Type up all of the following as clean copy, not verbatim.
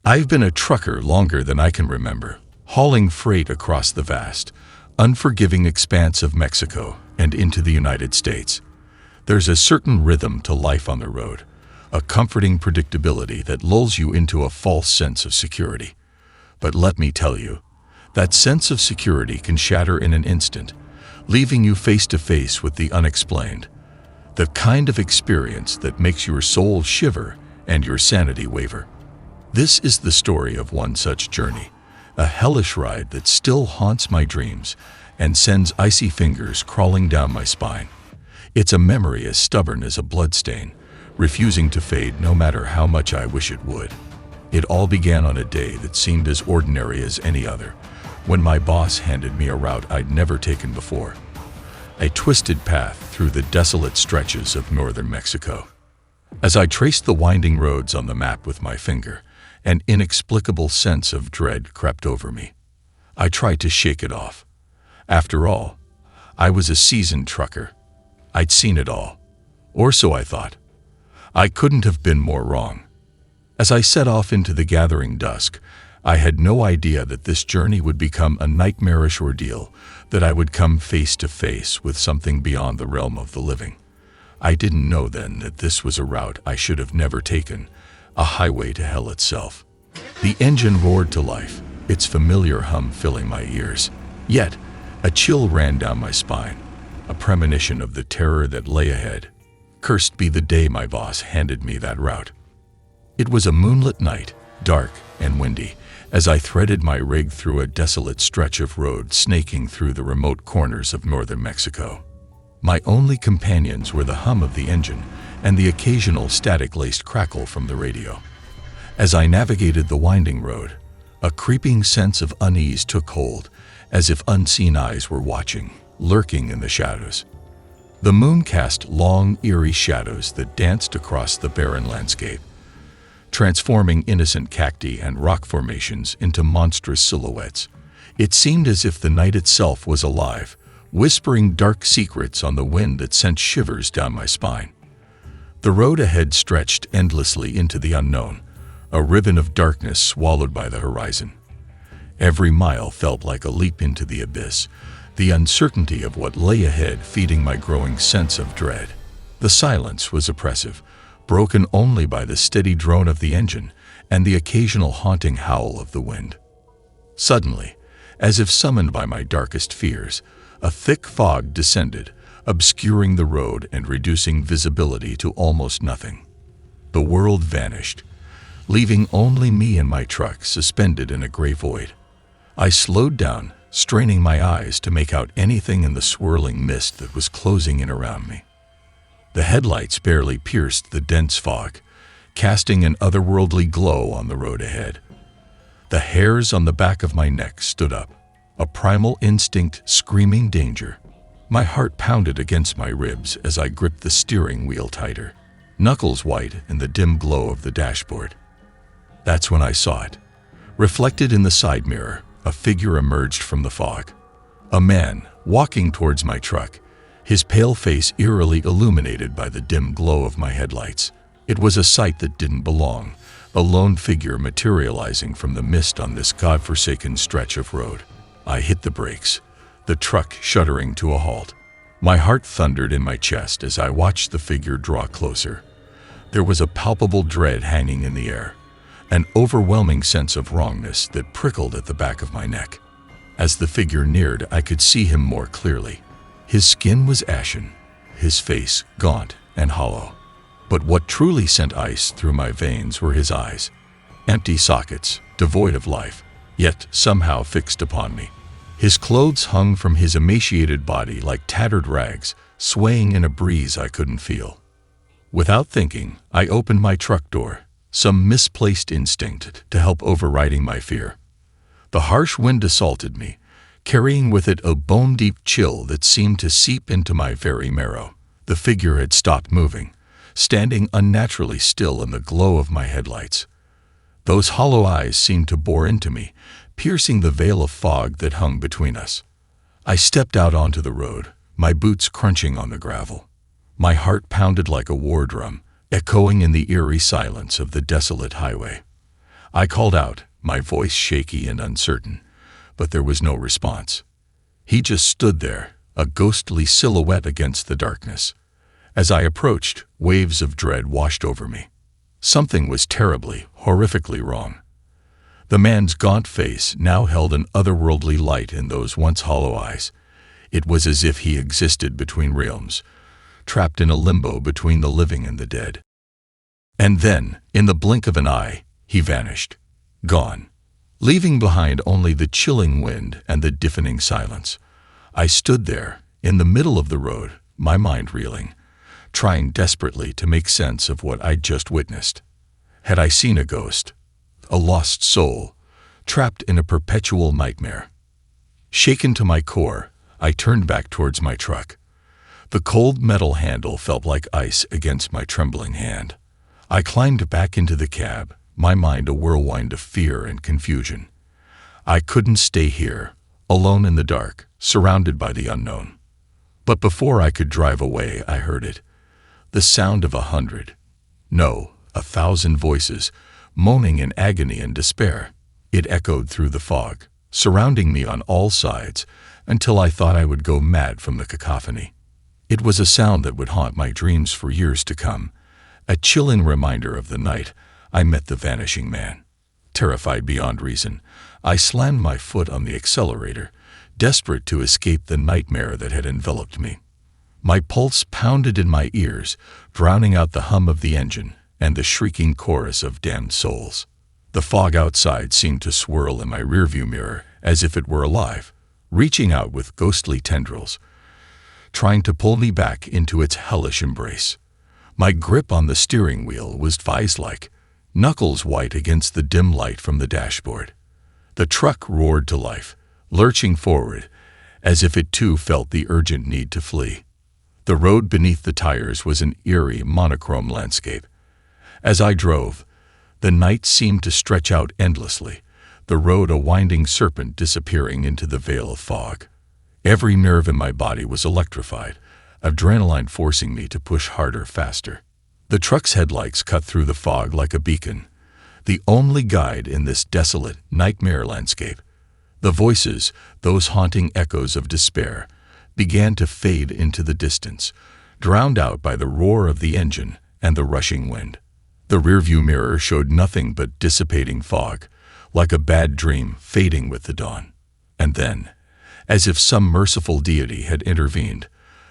I've been a trucker longer than I can remember, hauling freight across the vast, unforgiving expanse of Mexico and into the United States. There's a certain rhythm to life on the road, a comforting predictability that lulls you into a false sense of security. But let me tell you, that sense of security can shatter in an instant, leaving you face to face with the unexplained. The kind of experience that makes your soul shiver and your sanity waver. This is the story of one such journey, a hellish ride that still haunts my dreams and sends icy fingers crawling down my spine. It's a memory as stubborn as a bloodstain, refusing to fade no matter how much I wish it would. It all began on a day that seemed as ordinary as any other, when my boss handed me a route I'd never taken before. A twisted path through the desolate stretches of northern Mexico. As I traced the winding roads on the map with my finger, an inexplicable sense of dread crept over me. I tried to shake it off. After all, I was a seasoned trucker. I'd seen it all. Or so I thought. I couldn't have been more wrong. As I set off into the gathering dusk, I had no idea that this journey would become a nightmarish ordeal, that I would come face to face with something beyond the realm of the living. I didn't know then that this was a route I should have never taken, a highway to hell itself. The engine roared to life, its familiar hum filling my ears. Yet, a chill ran down my spine, a premonition of the terror that lay ahead. Cursed be the day my boss handed me that route. It was a moonlit night, dark and windy, as I threaded my rig through a desolate stretch of road snaking through the remote corners of northern Mexico. My only companions were the hum of the engine and the occasional static-laced crackle from the radio. As I navigated the winding road, a creeping sense of unease took hold, as if unseen eyes were watching, lurking in the shadows. The moon cast long, eerie shadows that danced across the barren landscape, transforming innocent cacti and rock formations into monstrous silhouettes. It seemed as if the night itself was alive, whispering dark secrets on the wind that sent shivers down my spine. The road ahead stretched endlessly into the unknown, a ribbon of darkness swallowed by the horizon. Every mile felt like a leap into the abyss, the uncertainty of what lay ahead feeding my growing sense of dread. The silence was oppressive, broken only by the steady drone of the engine and the occasional haunting howl of the wind. Suddenly, as if summoned by my darkest fears, a thick fog descended, obscuring the road and reducing visibility to almost nothing. The world vanished, leaving only me and my truck suspended in a gray void. I slowed down, straining my eyes to make out anything in the swirling mist that was closing in around me. The headlights barely pierced the dense fog, casting an otherworldly glow on the road ahead. The hairs on the back of my neck stood up, a primal instinct screaming danger. My heart pounded against my ribs as I gripped the steering wheel tighter, knuckles white in the dim glow of the dashboard. That's when I saw it. Reflected in the side mirror, a figure emerged from the fog. A man, walking towards my truck, his pale face eerily illuminated by the dim glow of my headlights. It was a sight that didn't belong, a lone figure materializing from the mist on this godforsaken stretch of road. I hit the brakes, the truck shuddering to a halt. My heart thundered in my chest as I watched the figure draw closer. There was a palpable dread hanging in the air, an overwhelming sense of wrongness that prickled at the back of my neck. As the figure neared, I could see him more clearly. His skin was ashen, his face gaunt and hollow. But what truly sent ice through my veins were his eyes, empty sockets, devoid of life, yet somehow fixed upon me. His clothes hung from his emaciated body like tattered rags, swaying in a breeze I couldn't feel. Without thinking, I opened my truck door, some misplaced instinct to help overriding my fear. The harsh wind assaulted me, carrying with it a bone-deep chill that seemed to seep into my very marrow. The figure had stopped moving, standing unnaturally still in the glow of my headlights. Those hollow eyes seemed to bore into me, piercing the veil of fog that hung between us. I stepped out onto the road, my boots crunching on the gravel. My heart pounded like a war drum, echoing in the eerie silence of the desolate highway. I called out, my voice shaky and uncertain, but there was no response. He just stood there, a ghostly silhouette against the darkness. As I approached, waves of dread washed over me. Something was terribly, horrifically wrong. The man's gaunt face now held an otherworldly light in those once hollow eyes. It was as if he existed between realms, trapped in a limbo between the living and the dead. And then, in the blink of an eye, he vanished. Gone. Leaving behind only the chilling wind and the deafening silence. I stood there, in the middle of the road, my mind reeling, trying desperately to make sense of what I'd just witnessed. Had I seen a ghost? A lost soul, trapped in a perpetual nightmare? Shaken to my core, I turned back towards my truck. The cold metal handle felt like ice against my trembling hand. I climbed back into the cab, my mind a whirlwind of fear and confusion. I couldn't stay here, alone in the dark, surrounded by the unknown. But before I could drive away, I heard it. The sound of 100, no, 1,000 voices, moaning in agony and despair. It echoed through the fog, surrounding me on all sides, until I thought I would go mad from the cacophony. It was a sound that would haunt my dreams for years to come, a chilling reminder of the night I met the vanishing man. Terrified beyond reason, I slammed my foot on the accelerator, desperate to escape the nightmare that had enveloped me. My pulse pounded in my ears, drowning out the hum of the engine and the shrieking chorus of damned souls. The fog outside seemed to swirl in my rearview mirror as if it were alive, reaching out with ghostly tendrils, trying to pull me back into its hellish embrace. My grip on the steering wheel was vise-like, knuckles white against the dim light from the dashboard. The truck roared to life, lurching forward, as if it too felt the urgent need to flee. The road beneath the tires was an eerie, monochrome landscape. As I drove, the night seemed to stretch out endlessly, the road a winding serpent disappearing into the veil of fog. Every nerve in my body was electrified, adrenaline forcing me to push harder, faster. The truck's headlights cut through the fog like a beacon, the only guide in this desolate, nightmare landscape. The voices, those haunting echoes of despair, began to fade into the distance, drowned out by the roar of the engine and the rushing wind. The rearview mirror showed nothing but dissipating fog, like a bad dream fading with the dawn. And then, as if some merciful deity had intervened,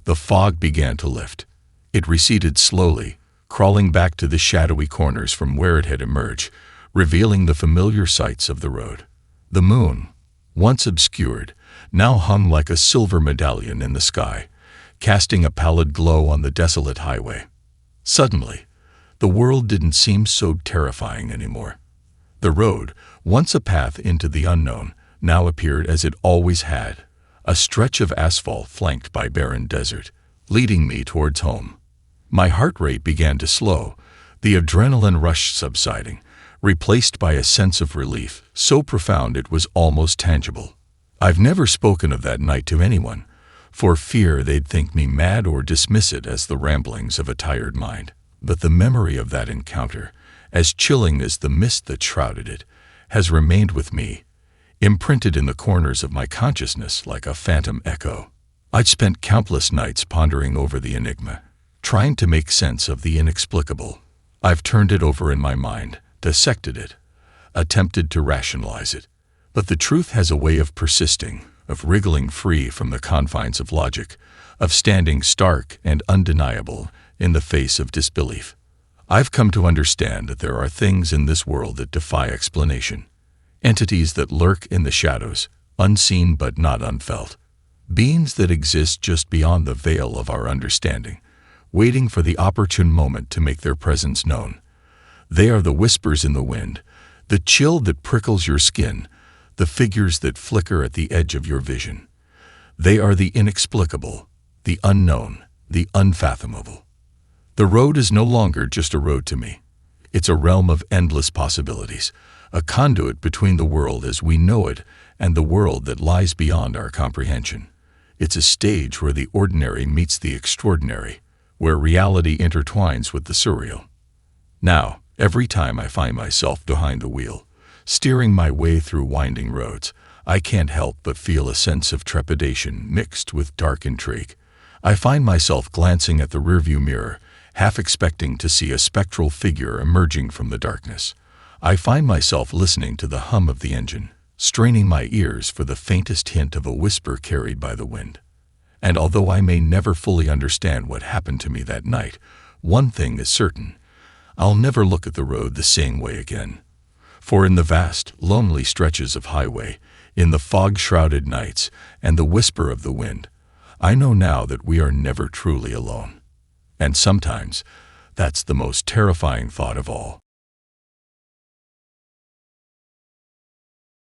the fog began to lift. It receded slowly, crawling back to the shadowy corners from where it had emerged, revealing the familiar sights of the road. The moon, once obscured, now hung like a silver medallion in the sky, casting a pallid glow on the desolate highway. Suddenly, the world didn't seem so terrifying anymore. The road, once a path into the unknown, now appeared as it always had, a stretch of asphalt flanked by barren desert, leading me towards home. My heart rate began to slow, the adrenaline rush subsiding, replaced by a sense of relief so profound it was almost tangible. I've never spoken of that night to anyone, for fear they'd think me mad or dismiss it as the ramblings of a tired mind. But the memory of that encounter, as chilling as the mist that shrouded it, has remained with me, imprinted in the corners of my consciousness like a phantom echo. I'd spent countless nights pondering over the enigma, trying to make sense of the inexplicable. I've turned it over in my mind, dissected it, attempted to rationalize it. But the truth has a way of persisting, of wriggling free from the confines of logic, of standing stark and undeniable in the face of disbelief. I've come to understand that there are things in this world that defy explanation, entities that lurk in the shadows, unseen but not unfelt, beings that exist just beyond the veil of our understanding, waiting for the opportune moment to make their presence known. They are the whispers in the wind, the chill that prickles your skin, the figures that flicker at the edge of your vision. They are the inexplicable, the unknown, the unfathomable. The road is no longer just a road to me. It's a realm of endless possibilities, a conduit between the world as we know it and the world that lies beyond our comprehension. It's a stage where the ordinary meets the extraordinary, where reality intertwines with the surreal. Now, every time I find myself behind the wheel, Steering my way through winding roads, I can't help but feel a sense of trepidation mixed with dark intrigue. I find myself glancing at the rearview mirror, half expecting to see a spectral figure emerging from the darkness. I find myself listening to the hum of the engine, straining my ears for the faintest hint of a whisper carried by the wind. And although I may never fully understand what happened to me that night, one thing is certain: I'll never look at the road the same way again. For in the vast, lonely stretches of highway, in the fog-shrouded nights, and the whisper of the wind, I know now that we are never truly alone. And sometimes, that's the most terrifying thought of all.